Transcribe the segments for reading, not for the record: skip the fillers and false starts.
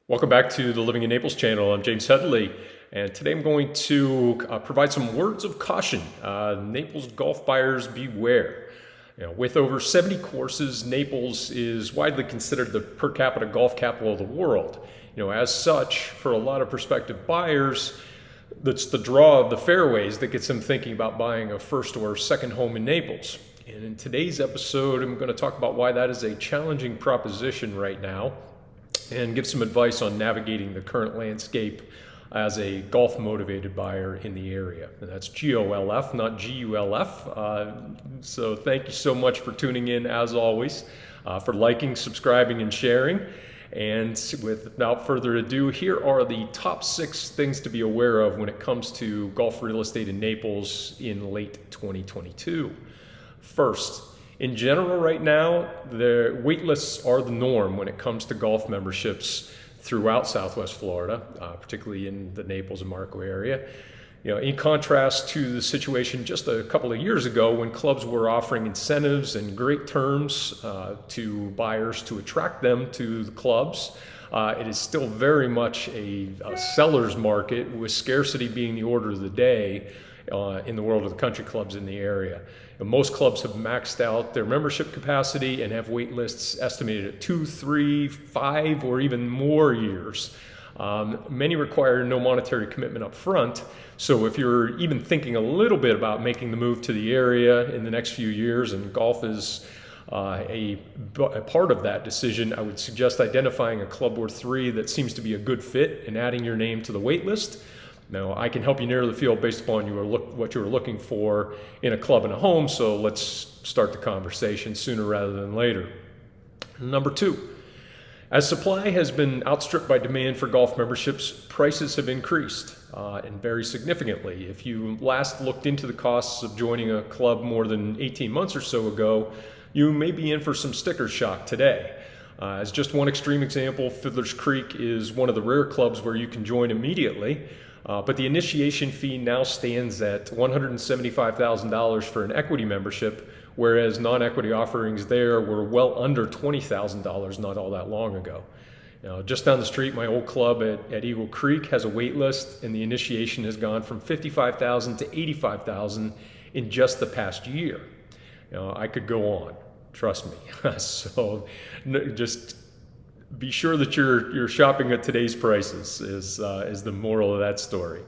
Welcome back to the Living in Naples channel. I'm James Headley, and today I'm going to provide some words of caution. Naples golf buyers beware. With over 70 courses, Naples is widely considered the per capita golf capital of the world. As such, for a lot of prospective buyers, that's the draw of the fairways that gets them thinking about buying a first or second home in Naples. And in today's episode, I'm going to talk about why that is a challenging proposition right now, and give some advice on navigating the current landscape as a golf motivated buyer in the area. And that's GOLF, not GULF. So thank you so much for tuning in, as always, for liking, subscribing, and sharing. And without further ado, here are the top 6 things to be aware of when it comes to golf real estate in Naples in late 2022. First, in general right now, the wait lists are the norm when it comes to golf memberships throughout Southwest Florida, particularly in the Naples and Marco area. In contrast to the situation just a couple of years ago when clubs were offering incentives and great terms to buyers to attract them to the clubs, it is still very much a seller's market, with scarcity being the order of the day in the world of the country clubs in the area. And most clubs have maxed out their membership capacity and have wait lists estimated at 2, 3, 5, or even more years. Many require no monetary commitment up front, so if you're even thinking a little bit about making the move to the area in the next few years, and golf is a part of that decision, I would suggest identifying a club or 3 that seems to be a good fit and adding your name to the wait list. Now, I can help you narrow the field based upon what you were looking for in a club and a home, so let's start the conversation sooner rather than later. Number 2, as supply has been outstripped by demand for golf memberships, prices have increased, and very significantly. If you last looked into the costs of joining a club more than 18 months or so ago, you may be in for some sticker shock today. As just one extreme example, Fiddler's Creek is one of the rare clubs where you can join immediately. But the initiation fee now stands at $175,000 for an equity membership, whereas non-equity offerings there were well under $20,000 not all that long ago. Just down the street, my old club at Eagle Creek has a wait list, and the initiation has gone from $55,000 to $85,000 in just the past year. I could go on, trust me. So just be sure that you're shopping at today's prices is the moral of that story.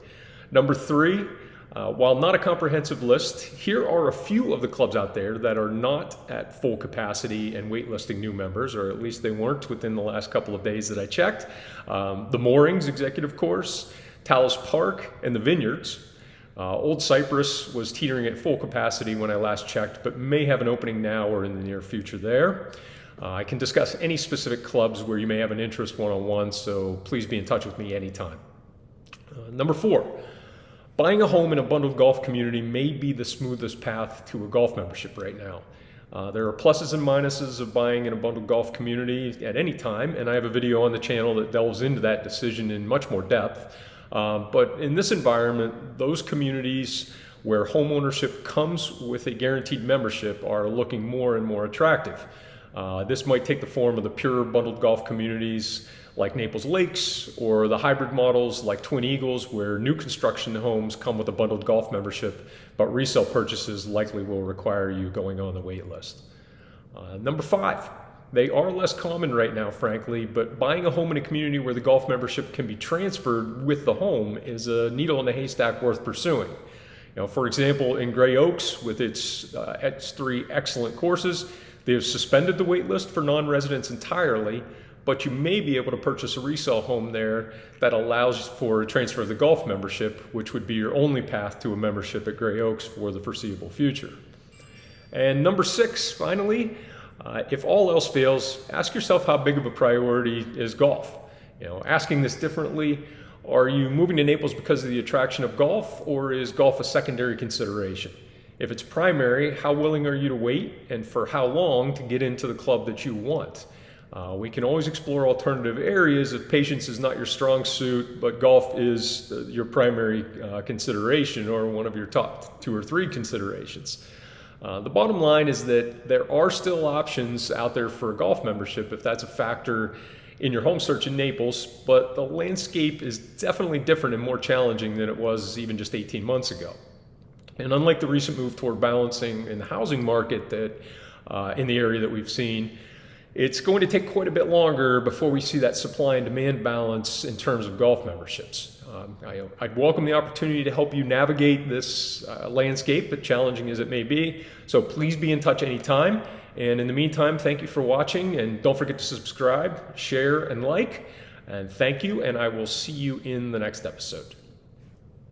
Number 3, while not a comprehensive list, here are a few of the clubs out there that are not at full capacity and waitlisting new members, or at least they weren't within the last couple of days that I checked. The Moorings Executive Course, Talus Park, and the Vineyards. Old Cypress was teetering at full capacity when I last checked, but may have an opening now or in the near future there. I can discuss any specific clubs where you may have an interest one-on-one, so please be in touch with me anytime. Number 4, buying a home in a bundled golf community may be the smoothest path to a golf membership right now. There are pluses and minuses of buying in a bundled golf community at any time, and I have a video on the channel that delves into that decision in much more depth. But in this environment, those communities where home ownership comes with a guaranteed membership are looking more and more attractive. This might take the form of the pure bundled golf communities like Naples Lakes, or the hybrid models like Twin Eagles, where new construction homes come with a bundled golf membership, but resale purchases likely will require you going on the wait list. Number 5, they are less common right now, frankly, but buying a home in a community where the golf membership can be transferred with the home is a needle in a haystack worth pursuing. For example, in Gray Oaks, with its 3 excellent courses, they have suspended the wait list for non-residents entirely, but you may be able to purchase a resale home there that allows for a transfer of the golf membership, which would be your only path to a membership at Gray Oaks for the foreseeable future. And number 6, finally, if all else fails, ask yourself how big of a priority is golf. Asking this differently, are you moving to Naples because of the attraction of golf, or is golf a secondary consideration? If it's primary, how willing are you to wait, and for how long to get into the club that you want? We can always explore alternative areas if patience is not your strong suit, but golf is your primary consideration, or one of your top 2 or 3 considerations. The bottom line is that there are still options out there for a golf membership if that's a factor in your home search in Naples, but the landscape is definitely different and more challenging than it was even just 18 months ago. And unlike the recent move toward balancing in the housing market that in the area that we've seen, it's going to take quite a bit longer before we see that supply and demand balance in terms of golf memberships. I'd welcome the opportunity to help you navigate this landscape, but challenging as it may be. So please be in touch anytime. And in the meantime, thank you for watching, and don't forget to subscribe, share, and like. And thank you, and I will see you in the next episode.